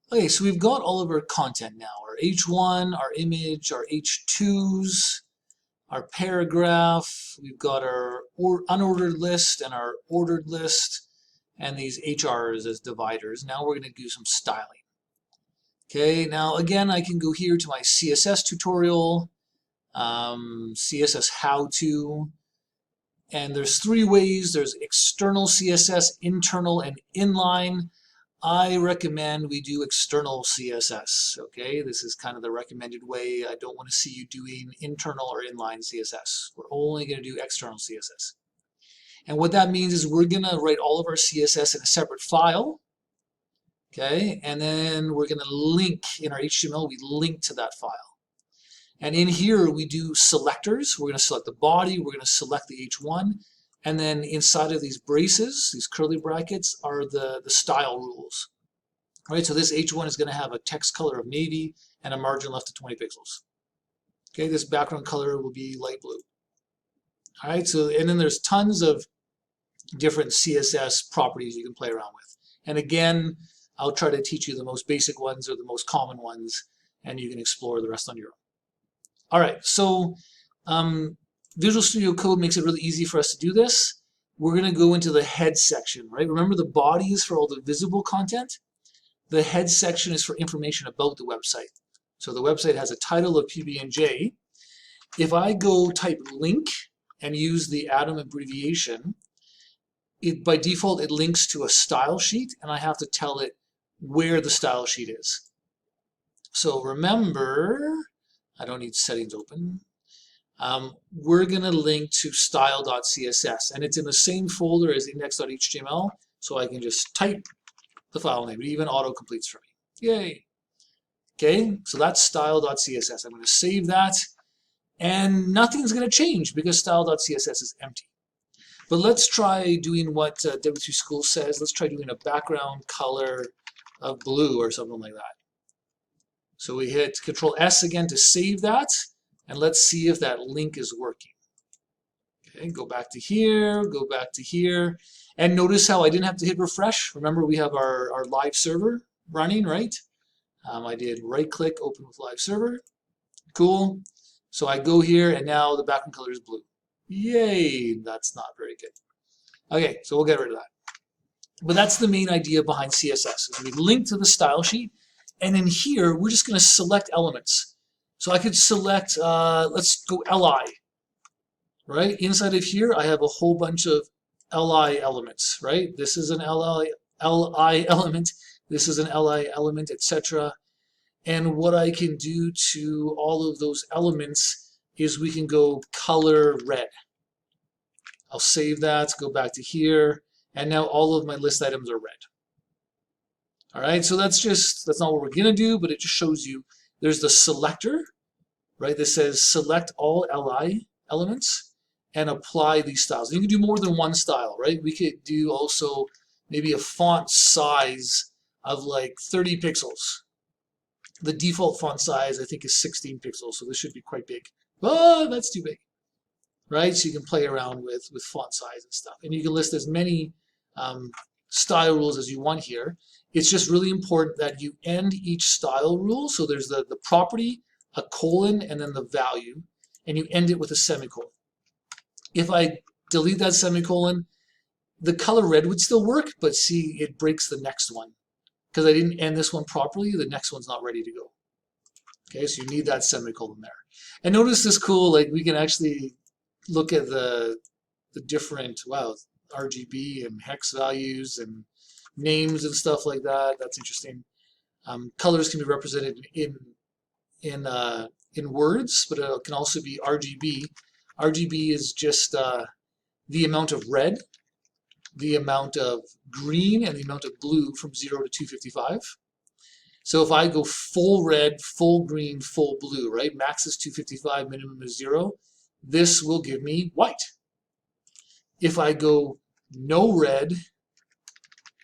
Okay, so we've got all of our content now, our H1, our image, our H2s, our paragraph, we've got our unordered list and our ordered list, and these HRs as dividers. Now we're going to do some styling. Okay, now again, I can go here to my CSS tutorial, CSS How To, and there's three ways. There's external CSS, internal, and inline. I recommend we do external CSS, okay? This is kind of the recommended way. I don't want to see you doing internal or inline CSS. We're only going to do external CSS. And what that means is we're going to write all of our CSS in a separate file, okay? And then we're going to link in our HTML, we link to that file. And in here, we do selectors. We're going to select the body, we're going to select the H1, and then inside of these braces, these curly brackets, are the style rules. All right, so this H1 is going to have a text color of navy and a margin left of 20 pixels. Okay, this background color will be light blue. All right, so and then there's tons of different CSS properties you can play around with. And again, I'll try to teach you the most basic ones or the most common ones, and you can explore the rest on your own. All right, so Visual Studio Code makes it really easy for us to do this. We're going to go into the head section, right? Remember, the body is for all the visible content. The head section is for information about the website. So the website has a title of PB&J. If I go type link and use the Atom abbreviation, by default it links to a style sheet, and I have to tell it where the style sheet is. So remember, I don't need settings open. We're going to link to style.css, and it's in the same folder as index.html, so I can just type the file name. It even auto-completes for me. Yay! Okay, so that's style.css. I'm going to save that, and nothing's going to change because style.css is empty. But let's try doing what W3 School says. Let's try doing a background color of blue or something like that. So we hit Control S again to save that, and let's see if that link is working. Okay, go back to here, go back to here, and notice how I didn't have to hit refresh. Remember, we have our live server running, right? I did right-click, open with live server. Cool. So I go here, and now the background color is blue. Yay! That's not very good. Okay, so we'll get rid of that. But that's the main idea behind CSS, is we link to the style sheet, and in here, we're just going to select elements. So I could select, let's go LI, right? Inside of here, I have a whole bunch of LI elements, right? This is an LI element, this is an LI element, etc. And what I can do to all of those elements is we can go color red. I'll save that, go back to here, and now all of my list items are red. All right, so that's not what we're gonna do, but it just shows you there's the selector, right? That says select all LI elements and apply these styles. You can do more than one style, right? We could do also maybe a font size of like 30 pixels. The default font size I think is 16 pixels, so this should be quite big. Oh, that's too big, right? So you can play around with font size and stuff, and you can list as many style rules as you want here. It's just really important that you end each style rule. So there's the property, a colon, and then the value, and you end it with a semicolon. If I delete that semicolon, the color red would still work, but see, it breaks the next one. Because I didn't end this one properly, the next one's not ready to go. Okay, so you need that semicolon there. And notice this cool, like we can actually look at the different, wow, RGB and hex values and names and stuff like that. That's interesting. Colors can be represented in words, but it can also be RGB. RGB is just the amount of red, the amount of green, and the amount of blue from 0 to 255. So if I go full red, full green, full blue, right? Max is 255, minimum is 0. This will give me white. If I go no red,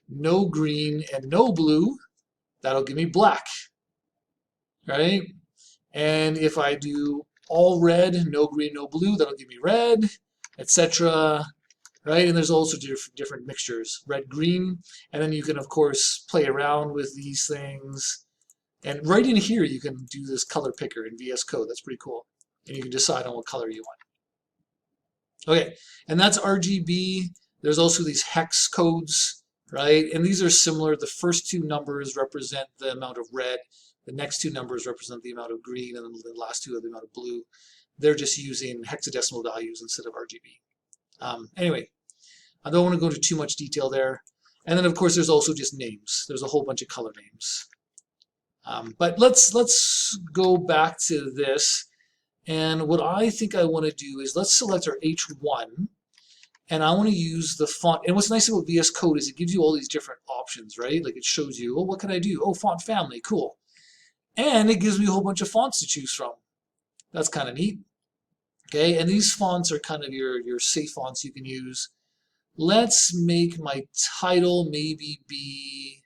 no green, and no blue, that'll give me black, right? And if I do all red, no green, no blue, that'll give me red, etc. right? And there's also different mixtures, red, green, and then you can, of course, play around with these things. And right in here, you can do this color picker in VS Code. That's pretty cool. And you can decide on what color you want. Okay, and that's RGB. There's also these hex codes, right? And these are similar. The first two numbers represent the amount of red. The next two numbers represent the amount of green, and then the last two are the amount of blue. They're just using hexadecimal values instead of RGB. Anyway, I don't want to go into too much detail there. And then, of course, there's also just names. There's a whole bunch of color names. But let's go back to this. And what I think I want to do is let's select our H1. And I want to use the font. And what's nice about VS Code is it gives you all these different options, right? Like it shows you, oh, what can I do? Oh, font family, cool. And it gives me a whole bunch of fonts to choose from. That's kind of neat. Okay, and these fonts are kind of your safe fonts you can use. Let's make my title maybe be,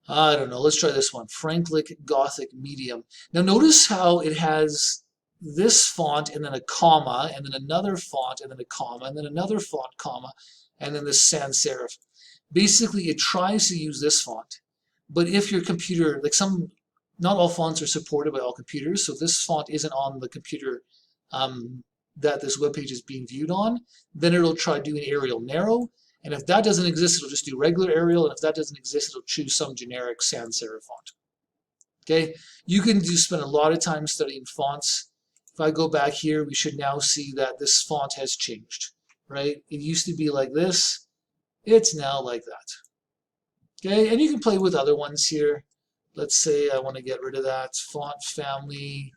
I don't know, let's try this one, Franklick Gothic Medium. Now notice how it has this font and then a comma and then another font and then a comma and then another font, comma, and then this sans serif. Basically, it tries to use this font. But if your computer, like not all fonts are supported by all computers, so this font isn't on the computer that this web page is being viewed on, then it'll try doing Arial Narrow. And if that doesn't exist, it'll just do regular Arial. And if that doesn't exist, it'll choose some generic sans serif font. Okay, you can spend a lot of time studying fonts. If I go back here, we should now see that this font has changed, right? It used to be like this. It's now like that. Okay, and you can play with other ones here. Let's say I want to get rid of that font family,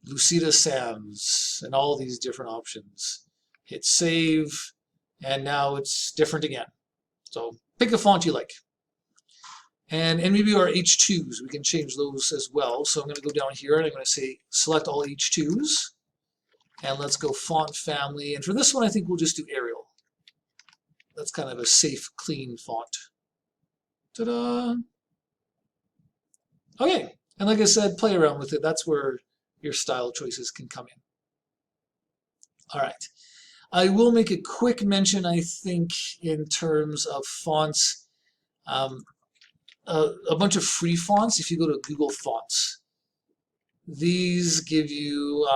Lucida Sans, and all these different options. Hit save, and now it's different again. So pick a font you like. And maybe our H2s, we can change those as well. So I'm going to go down here and I'm going to say select all H2s. And let's go font family. And for this one, I think we'll just do Arial. That's kind of a safe, clean font. Ta-da! Okay, and like I said, play around with it. That's where your style choices can come in. All right. I will make a quick mention, I think, in terms of fonts. A bunch of free fonts. If you go to Google Fonts, these give you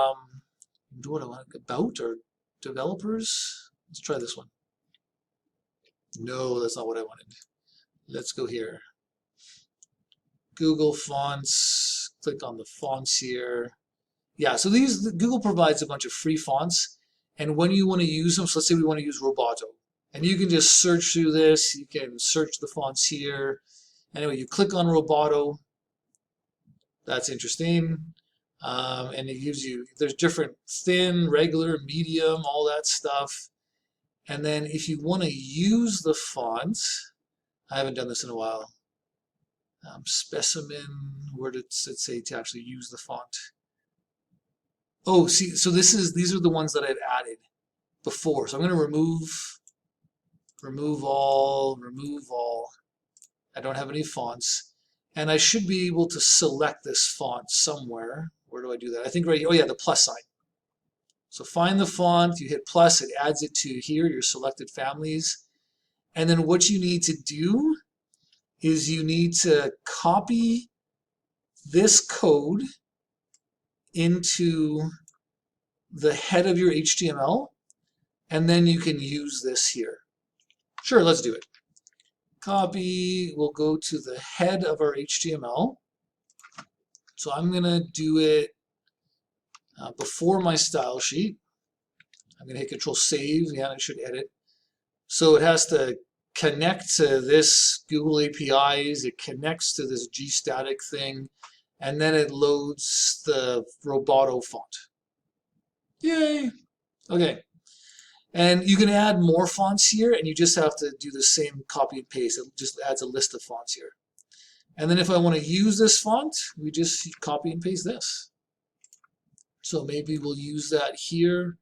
what do I want? About or developers? Let's try this one. No, that's not what I wanted. Let's go here. Google Fonts. Click on the fonts here. Yeah, so Google provides a bunch of free fonts, and when you want to use them, so let's say we want to use Roboto, and you can just search through this. You can search the fonts here. Anyway, you click on Roboto. That's interesting. And it gives you, there's different thin, regular, medium, all that stuff. And then if you want to use the font, I haven't done this in a while. Specimen, where did it say to actually use the font? Oh, see, so these are the ones that I've added before. So I'm going to remove all. I don't have any fonts. And I should be able to select this font somewhere. Where do I do that? I think right here. Oh yeah, the plus sign. So find the font, you hit plus, it adds it to here, your selected families. And then what you need to do is you need to copy this code into the head of your HTML, and then you can use this here. Sure, let's do it. Copy, we'll go to the head of our HTML. So I'm going to do it before my style sheet. I'm going to hit Control Save, yeah, it should edit. So it has to connect to this Google APIs, it connects to this gstatic thing, and then it loads the Roboto font. Yay! Okay. And you can add more fonts here, and you just have to do the same copy and paste. It just adds a list of fonts here. And then if I want to use this font, we just copy and paste this. So maybe we'll use that here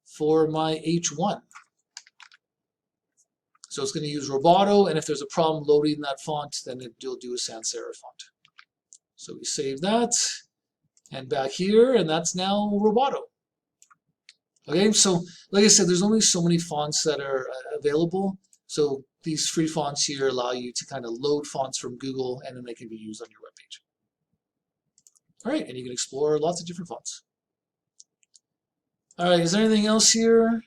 for my H1. So it's going to use Roboto, and if there's a problem loading that font, then it'll do a sans serif font. So we save that, and back here, and that's now Roboto. Okay, so like I said, there's only so many fonts that are available. So these free fonts here allow you to kind of load fonts from Google, and then they can be used on your webpage. All right, and you can explore lots of different fonts. All right, is there anything else here?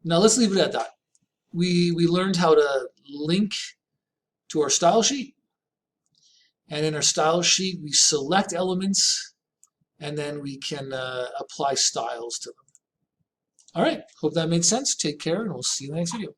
Now let's leave it at that. We learned how to link to our style sheet. And in our style sheet, we select elements, and then we can apply styles to them. All right, hope that made sense. Take care, and we'll see you in the next video.